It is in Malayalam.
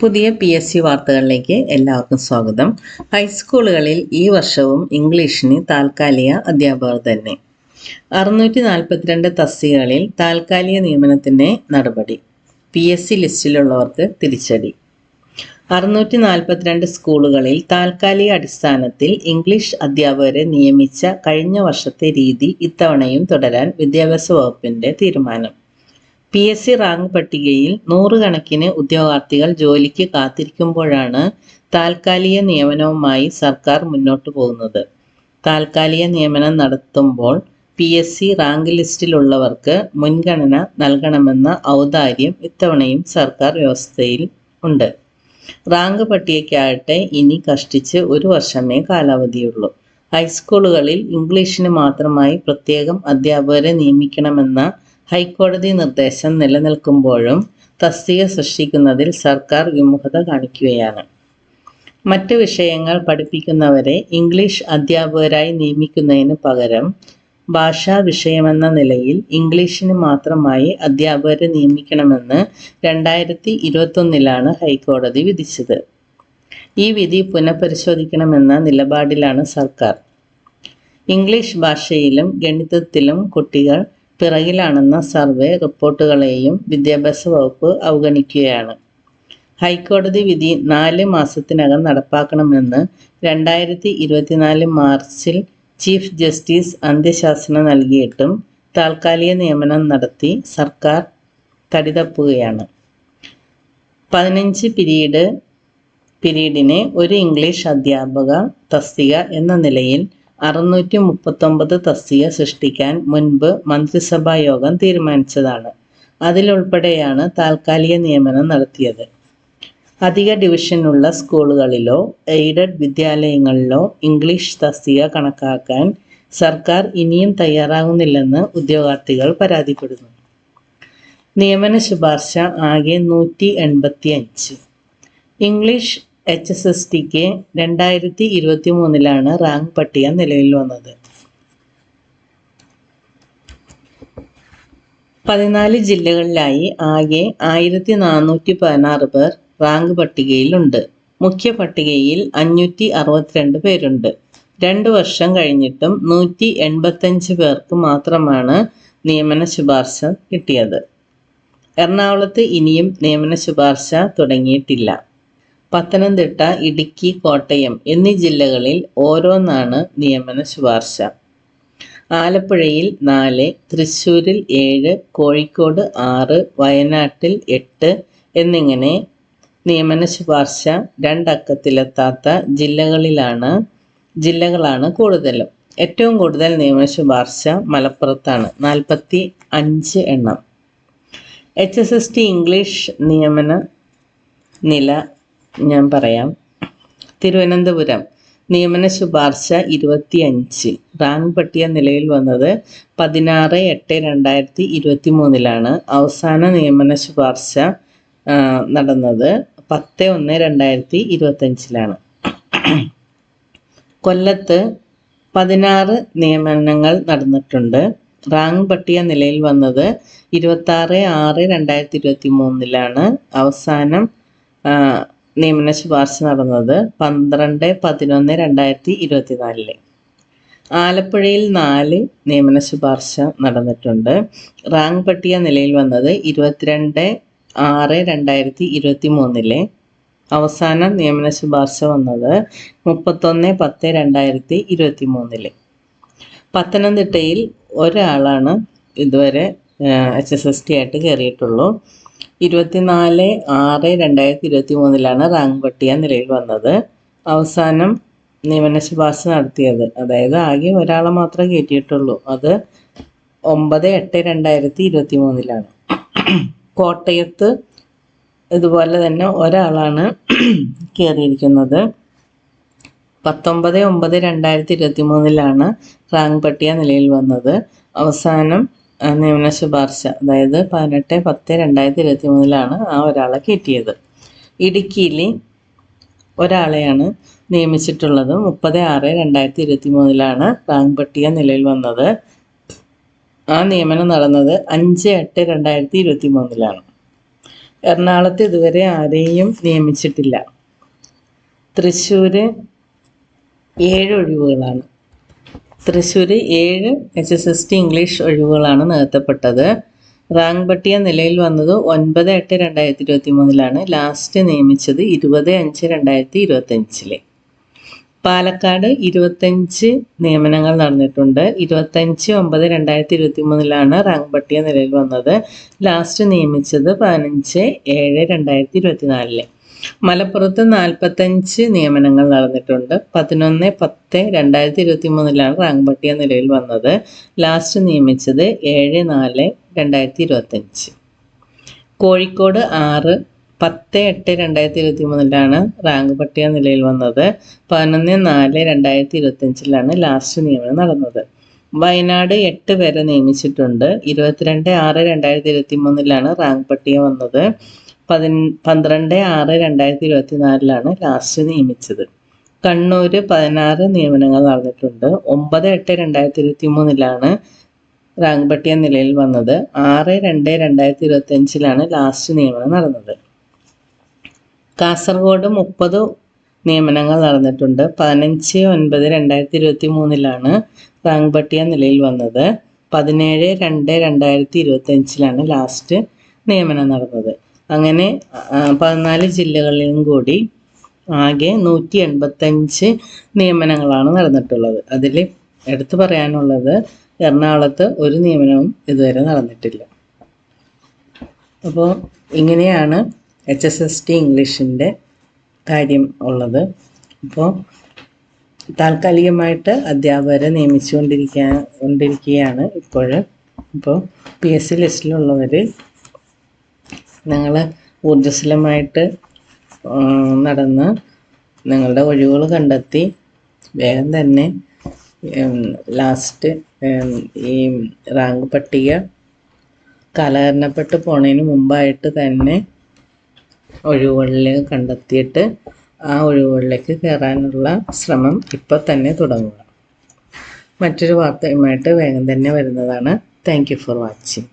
പുതിയ PSC വാർത്തകളിലേക്ക് എല്ലാവർക്കും സ്വാഗതം. ഹൈസ്കൂളുകളിൽ ഈ വർഷവും ഇംഗ്ലീഷിന് താൽക്കാലിക അധ്യാപകർ തന്നെ. 642 തസ്തികകളിൽ താൽക്കാലിക നിയമനത്തിന് നടപടി. PSC ലിസ്റ്റിലുള്ളവർക്ക് തിരിച്ചടി. 642 സ്കൂളുകളിൽ താൽക്കാലിക അടിസ്ഥാനത്തിൽ ഇംഗ്ലീഷ് അധ്യാപകരെ നിയമിച്ച കഴിഞ്ഞ വർഷത്തെ രീതി ഇത്തവണയും തുടരാൻ വിദ്യാഭ്യാസ വകുപ്പിന്റെ തീരുമാനം. PSC റാങ്ക് പട്ടികയിൽ 100 കണക്കിന് ഉദ്യോഗാർത്ഥികൾ ജോലിക്ക് കാത്തിരിക്കുമ്പോഴാണ് താൽക്കാലിക നിയമനവുമായി സർക്കാർ മുന്നോട്ടു പോകുന്നത്. താൽക്കാലിക നിയമനം നടത്തുമ്പോൾ PSC റാങ്ക് ലിസ്റ്റിലുള്ളവർക്ക് മുൻഗണന നൽകണമെന്ന ഔദാര്യം ഇത്തവണയും സർക്കാർ വ്യവസ്ഥയിൽ ഉണ്ട്. റാങ്ക് പട്ടികയ്ക്കാകട്ടെ ഇനി കഷ്ടിച്ച് 1 വർഷമേ കാലാവധിയുള്ളൂ. ഹൈസ്കൂളുകളിൽ ഇംഗ്ലീഷിന് മാത്രമായി പ്രത്യേകം അധ്യാപകരെ നിയമിക്കണമെന്ന ഹൈക്കോടതി നിർദ്ദേശം നിലനിൽക്കുമ്പോഴും തസ്തിക സൃഷ്ടിക്കുന്നതിൽ സർക്കാർ വിമുഖത കാണിക്കുകയാണ്. മറ്റ് വിഷയങ്ങൾ പഠിപ്പിക്കുന്നവരെ ഇംഗ്ലീഷ് അധ്യാപകരായി നിയമിക്കുന്നതിന് പകരം ഭാഷാ വിഷയമെന്ന നിലയിൽ ഇംഗ്ലീഷിന് മാത്രമായി അധ്യാപകരെ നിയമിക്കണമെന്ന് 2021 ഹൈക്കോടതി വിധിച്ചത്. ഈ വിധി പുനഃപരിശോധിക്കണമെന്ന നിലപാടിലാണ് സർക്കാർ. ഇംഗ്ലീഷ് ഭാഷയിലും ഗണിതത്തിലും കുട്ടികൾ പിറകിലാണെന്ന സർവേ റിപ്പോർട്ടുകളെയും വിദ്യാഭ്യാസ വകുപ്പ് അവഗണിക്കുകയാണ്. ഹൈക്കോടതി വിധി 4 മാസത്തിനകം നടപ്പാക്കണമെന്ന് 2024 മാർച്ചിൽ ചീഫ് ജസ്റ്റിസ് അന്ത്യശാസനം നൽകിയിട്ടും താൽക്കാലിക നിയമനം നടത്തി സർക്കാർ തടിതപ്പുകയാണ്. 15 പീരീഡിന് ഒരു ഇംഗ്ലീഷ് അധ്യാപക തസ്തിക എന്ന നിലയിൽ 639 തസ്തിക സൃഷ്ടിക്കാൻ മുൻപ് മന്ത്രിസഭാ യോഗം തീരുമാനിച്ചതാണ്. അതിലുൾപ്പെടെയാണ് താൽക്കാലിക നിയമനം നടത്തിയത്. അധിക ഡിവിഷനുള്ള സ്കൂളുകളിലോ എയ്ഡഡ് വിദ്യാലയങ്ങളിലോ ഇംഗ്ലീഷ് തസ്തിക കണക്കാക്കാൻ സർക്കാർ ഇനിയും തയ്യാറാകുന്നില്ലെന്ന് ഉദ്യോഗാർത്ഥികൾ പരാതിപ്പെടുന്നു. നിയമന ശുപാർശ ആകെ 185. ഇംഗ്ലീഷ് HSSTക്ക് 2023 റാങ്ക് പട്ടിക നിലവിൽ വന്നത്. 14 ജില്ലകളിലായി ആകെ 1416 പേർ റാങ്ക് പട്ടികയിലുണ്ട്. മുഖ്യ പട്ടികയിൽ 562 പേരുണ്ട്. 2 വർഷം കഴിഞ്ഞിട്ടും 185 പേർക്ക് മാത്രമാണ് നിയമന ശുപാർശ കിട്ടിയത്. എറണാകുളത്ത് ഇനിയും നിയമന ശുപാർശ തുടങ്ങിയിട്ടില്ല. പത്തനംതിട്ട, ഇടുക്കി, കോട്ടയം എന്നീ ജില്ലകളിൽ ഓരോന്നാണ് നിയമന ശുപാർശ. ആലപ്പുഴയിൽ 4, തൃശ്ശൂരിൽ 7, കോഴിക്കോട് 6, വയനാട്ടിൽ 8 എന്നിങ്ങനെ നിയമന ശുപാർശ 2 അക്കത്തിലെത്താത്ത ജില്ലകളാണ് കൂടുതലും. ഏറ്റവും കൂടുതൽ നിയമന ശുപാർശ മലപ്പുറത്താണ്, 45 എണ്ണം. HSST ഇംഗ്ലീഷ് നിയമന നില ഞാൻ പറയാം. തിരുവനന്തപുരം നിയമന ശുപാർശ 25. റാങ്ക് പട്ടിക നിലവിൽ വന്നത് 16/8/2023 അവസാന നിയമന ശുപാർശ നടന്നത് 10/1/2025. കൊല്ലത്ത് 16 നിയമനങ്ങൾ നടന്നിട്ടുണ്ട്. റാങ്ക് പട്ടിക നിലയിൽ വന്നത് 26/6/2023 അവസാനം നിയമന ശുപാർശ നടന്നത് 12/11/2024. ആലപ്പുഴയിൽ 4 നിയമന ശുപാർശ നടന്നിട്ടുണ്ട്. റാങ്ക് പട്ടിക നിലയിൽ വന്നത് 22/6/2023. അവസാന നിയമന ശുപാർശ വന്നത് 31/10/2023. പത്തനംതിട്ടയിൽ ഒരാളാണ് ഇതുവരെ HSST ആയിട്ട് കയറിയിട്ടുള്ളൂ. 24/6/2023 റാങ്ക് പട്ടിക നിലയിൽ വന്നത്. അവസാനം നിയമന ശുപാർശ നടത്തിയത്, അതായത് ആകെ ഒരാളെ മാത്രമേ കയറ്റിയിട്ടുള്ളൂ, അത് 9/8/2023. കോട്ടയത്ത് ഇതുപോലെ തന്നെ ഒരാളാണ് കയറിയിരിക്കുന്നത്. 19/9/2023 റാങ്ക് പട്ടിക നിലയിൽ വന്നത്. അവസാനം നിയമന ശുപാർശ, അതായത് 18/10/2023 ആ ഒരാളെ കയറ്റിയത്. ഇടുക്കിയിൽ ഒരാളെയാണ് നിയമിച്ചിട്ടുള്ളത്. 30/6/2023 റാങ്ക് പട്ടിക നിലയിൽ വന്നത്. ആ നിയമനം നടന്നത് 5/8/2023. എറണാകുളത്ത് ഇതുവരെ ആരെയും നിയമിച്ചിട്ടില്ല. തൃശ്ശൂർ 7 ഒഴിവുകളാണ്. തൃശ്ശൂർ 7 HSST ഇംഗ്ലീഷ് ഒഴിവുകളാണ് നികത്തപ്പെട്ടത്. റാങ്ക് പട്ടിക നിലയിൽ വന്നത് 9/8/2023 ലാസ്റ്റ് നിയമിച്ചത് 20/5/2025. പാലക്കാട് 25 നിയമനങ്ങൾ നടന്നിട്ടുണ്ട്. 25/9/2023 റാങ്ക് പട്ടിക നിലയിൽ വന്നത്. ലാസ്റ്റ് നിയമിച്ചത് 15/7/2024. മലപ്പുറത്ത് 45 നിയമനങ്ങൾ നടന്നിട്ടുണ്ട്. 11/10/2023 റാങ്ക് പട്ടിക നിലയിൽ വന്നത്. ലാസ്റ്റ് നിയമിച്ചത് 7/4/2025. കോഴിക്കോട് 6/10/8/2023 റാങ്ക് പട്ടിക നിലയിൽ വന്നത്. 11/4/2025 ലാസ്റ്റ് നിയമനം നടന്നത്. വയനാട് 8 പേരെ നിയമിച്ചിട്ടുണ്ട്. 22/6/2023 റാങ്ക് പട്ടിക വന്നത്. 12/6/2024 ലാസ്റ്റ് നിയമിച്ചത്. കണ്ണൂർ 16 നിയമനങ്ങൾ നടന്നിട്ടുണ്ട്. 9/8/2023 റാങ്ക് പട്ടിക നിലയിൽ വന്നത്. 6/2/2025 ലാസ്റ്റ് നിയമനം നടന്നത്. കാസർഗോഡ് 30 നിയമനങ്ങൾ നടന്നിട്ടുണ്ട്. 15/9/2023 റാങ്ക് പട്ടിക നിലയിൽ വന്നത്. 17/2/2025 ലാസ്റ്റ് നിയമനം നടന്നത്. അങ്ങനെ 14 ജില്ലകളിലും കൂടി ആകെ 185 നിയമനങ്ങളാണ് നടന്നിട്ടുള്ളത്. അതിൽ എടുത്തു പറയാനുള്ളത് എറണാകുളത്ത് ഒരു നിയമനവും ഇതുവരെ നടന്നിട്ടില്ല. അപ്പോൾ ഇങ്ങനെയാണ് HSST ഇംഗ്ലീഷിൻ്റെ കാര്യം ഉള്ളത്. അപ്പോൾ താൽക്കാലികമായിട്ട് അധ്യാപകരെ നിയമിച്ചുകൊണ്ടിരിക്കുകയാണ് ഇപ്പോൾ. അപ്പോൾ PSC ലിസ്റ്റിലുള്ളവർ നിങ്ങൾ ഊർജ്ജസ്വലമായിട്ട് നടന്ന് നിങ്ങളുടെ ഒഴിവുകൾ കണ്ടെത്തി വേഗം തന്നെ ലാസ്റ്റ് ഈ റാങ്ക് പട്ടിക കാലഹരണപ്പെട്ട് പോണതിന് മുമ്പായിട്ട് തന്നെ ഒഴിവുകളിൽ കണ്ടെത്തിയിട്ട് ആ ഒഴിവുകളിലേക്ക് കയറാനുള്ള ശ്രമം ഇപ്പോൾ തന്നെ തുടങ്ങുക. മറ്റൊരു വാർത്തയുമായിട്ട് വേഗം തന്നെ വരുന്നതാണ്. Thank you for watching.